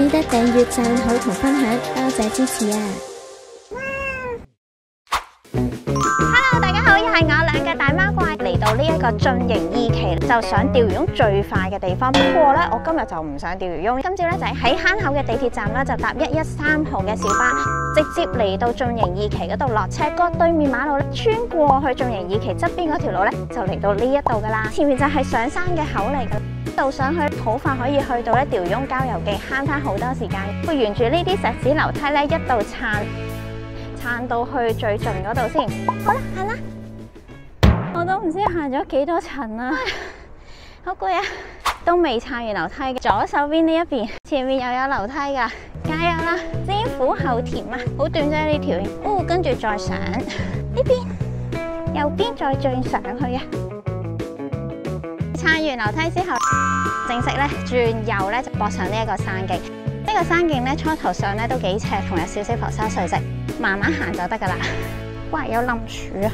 記得訂閱、讚好同分享，多謝支持啊！Hello， 大家好，又係我兩個大貓怪嚟到呢一個進營二期，就上釣魚翁最快嘅地方。不過咧，我今日就唔上釣魚翁，今朝咧就喺坑口嘅地鐵站啦，就搭113號嘅小巴，直接嚟到進營二期嗰度落車，過對面馬路咧，穿過去進營二期側邊嗰條路咧，就嚟到呢一度噶啦。前面就係上山嘅口嚟噶。到上去好快可以去到咧釣魚翁郊遊徑，慳翻好多時間。會沿住呢啲石屎樓梯咧，一路撐到去最盡嗰度先。好啦，行啦。我都唔知行咗幾多層啦，好攰啊！都未撐完樓梯嘅，左手邊呢一邊，前面又有樓梯噶，加油啦！先苦後甜啊，好短啫呢條。哦，跟住再上呢邊，右邊再轉上去啊！撐完樓梯之後，正式咧轉右咧就駁上呢一個山徑。呢個山徑咧初頭上咧都幾斜，同有少少浮沙碎石，慢慢行就得噶啦。哇，有冧樹啊，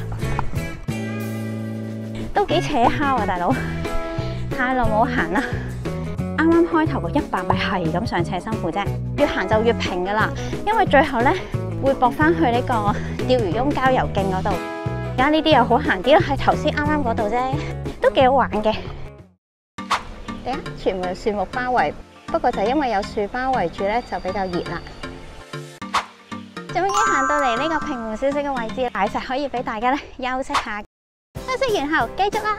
都幾扯敲啊，大佬！太耐冇行啦。啱啱開頭個100米係咁上斜辛苦啫，越行就越平噶啦。因為最後咧會駁翻去呢個釣魚翁郊遊徑嗰度。而家呢啲又好行啲咯，係頭先啱啱嗰度啫，都幾好玩嘅。睇下，全部樹木包圍，不過就因為有樹包圍住咧，就比較熱啦。終於行到嚟呢個平緩少少嘅位置，大石可以俾大家咧休息下。休息完後繼續啦。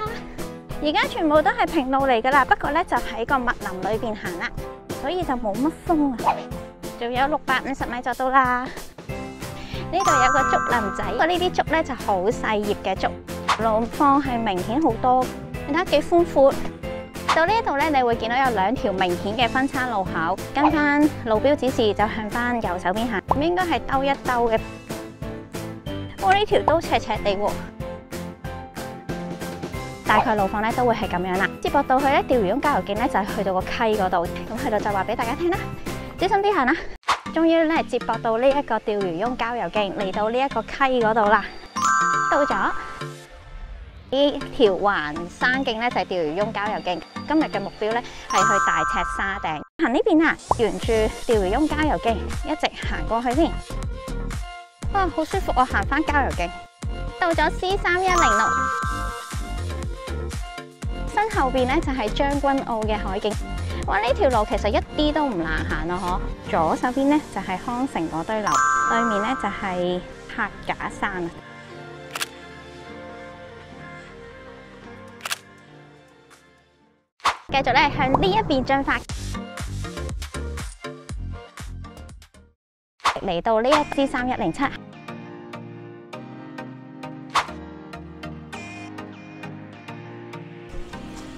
而家全部都係平路嚟噶啦，不過咧就喺個密林裏邊行啦，所以就冇乜風啊。仲有650米就到啦。呢度有個竹林仔，不過呢啲竹咧就好細葉嘅竹，路況係明顯好多。你睇下幾寬闊。到呢一度咧，你會見到有2條明顯嘅分叉路口，跟翻路標指示就向翻右手邊行。咁應該係兜一兜嘅。哇，呢條都斜斜地喎。大概路況咧都會係咁樣啦。接駁到去咧釣魚翁郊遊徑咧就係去到個溪嗰度，咁去到就話俾大家聽啦，小心啲行啦。終於咧接駁到呢一個釣魚翁郊遊徑，嚟到呢一個溪嗰度啦。到咗呢條環山徑咧就係釣魚翁郊遊徑。今日嘅目標咧係去大赤沙頂，行呢邊啊，沿住釣魚翁郊遊徑一直行過去先。哇，好舒服啊！行翻郊遊徑，到咗 C3106。身後邊咧就係將軍澳嘅海景。哇！呢條路其實一啲都唔難行咯，嗬。左手邊咧就係康城嗰堆樓，對面咧就係客架山啊。繼續咧向呢一邊進發，嚟到呢一支3107。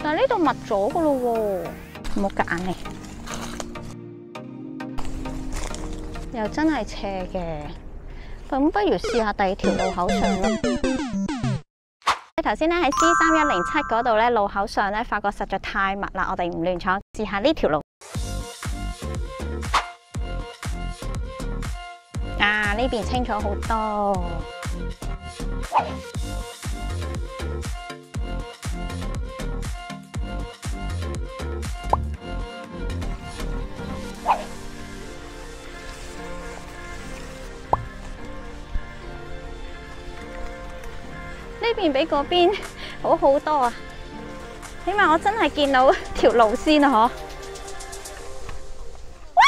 但係呢度密咗噶咯喎，冇夾硬嚟，又真係斜嘅，咁不如試下第2條路口上咯。你頭先咧喺 C3107嗰度咧路口上咧，發覺實在太密啦，我哋唔亂闖，試下呢條路。啊，呢邊清楚好多。呢邊比嗰邊好好多啊！起碼我真係見到條路先啊！嗬！哇！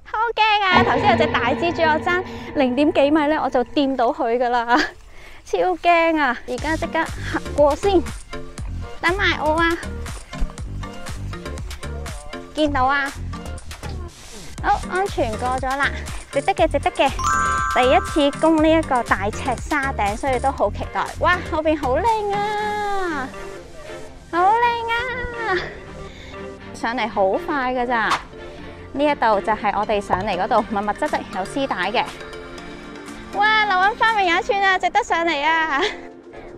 好驚啊！頭先有隻大蜘蛛，我爭0.幾米咧，我就掂到佢噶啦，超驚啊！而家即刻行過先，等埋我啊！見到啊！好，安全過咗啦，值得嘅，值得嘅。第一次攻呢一個大赤沙頂，所以都好期待。哇，後邊好靚啊，好靚啊！上嚟好快噶咋？呢一度就係我哋上嚟嗰度，密密質質有絲帶嘅。哇，柳暗花明又一村啊，值得上嚟啊！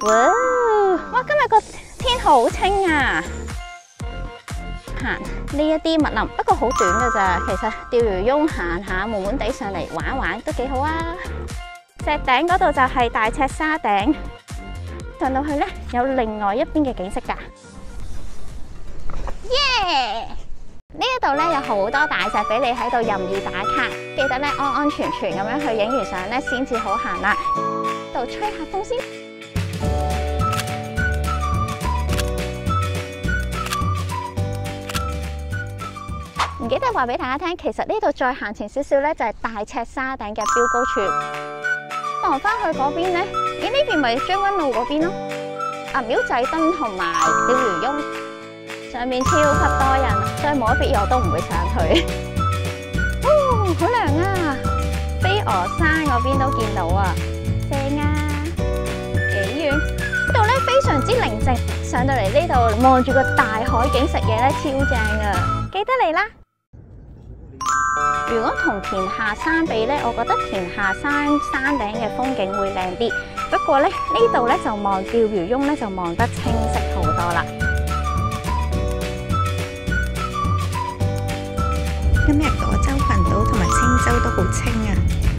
哇，今日個天好清啊！行呢一啲密林，不過好短噶咋。其實釣魚翁行下，悶悶地上嚟玩一玩都幾好啊。石頂嗰度就係大赤沙頂，上到去咧有另外一邊嘅景色噶。耶！呢一度咧有好多大石俾你喺度任意打卡，記得咧安安全全咁樣去影完相咧先至好行啦。度吹下風先。唔記得話俾大家聽，其實呢度再行前少少咧就係大赤沙頂嘅標高處。望翻去嗰邊咧，咦呢邊咪將軍路嗰邊咯？廟仔墩同埋釣魚翁上面超級多人，所以冇乜必要我都唔會上去。哦，好涼啊！飛鵝山嗰邊都見到啊，正啊！幾遠？呢度咧非常之寧靜，上到嚟呢度望住個大海景食嘢咧超正啊！記得嚟啦！如果同田下山比咧，我覺得田下山山頂嘅風景會靚啲。不過咧，呢度咧就望釣魚翁咧就望得清晰好多啦。今日果洲群島同埋青洲都好清啊！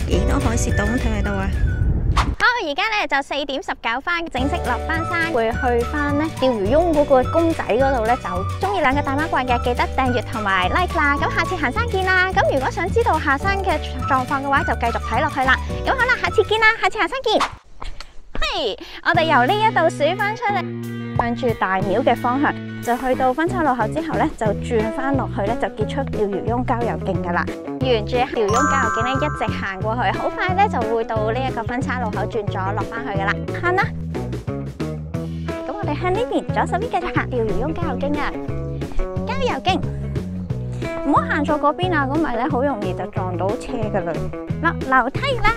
幾多海蝕洞睇唔睇到啊？好，而家咧就4點19分，正式落翻山，會去翻咧釣魚翁嗰個公仔嗰度咧走。中意兩個大媽怪嘅，記得訂閱同埋 like 啦。咁下次行山見啦。咁如果想知道下山嘅狀況嘅話，就繼續睇落去啦。咁好啦，下次見啦，下次行山見。嘿，我哋由呢一度數翻出嚟，向住大廟嘅方向，就去到分岔路口之後咧，就轉翻落去咧，就結束釣魚翁郊遊徑噶啦。沿住釣魚翁郊遊徑咧，一直行過去，好快咧就會到呢一個分岔路口轉左落翻去噶啦。行啦！咁我哋向呢邊左手邊繼續行釣魚翁郊遊徑啊！郊遊徑，唔好行錯嗰邊啊！咁咪咧好容易就撞到車噶啦。落樓梯啦！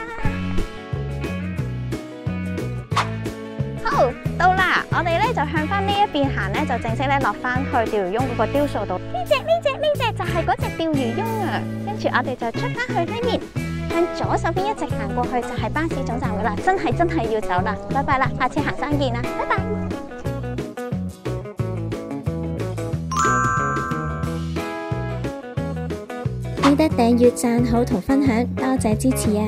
好，到啦！我哋咧就向翻呢一邊行咧，就正式咧落翻去釣魚翁嗰個雕塑度。呢隻就係嗰隻釣魚翁啊！跟住我哋就出翻去呢邊，向左手邊一直行過去就係巴士總站噶啦。真係要走啦！拜拜啦，下次行山見啦，拜拜！記得訂閱、讚好同分享，多謝支持啊！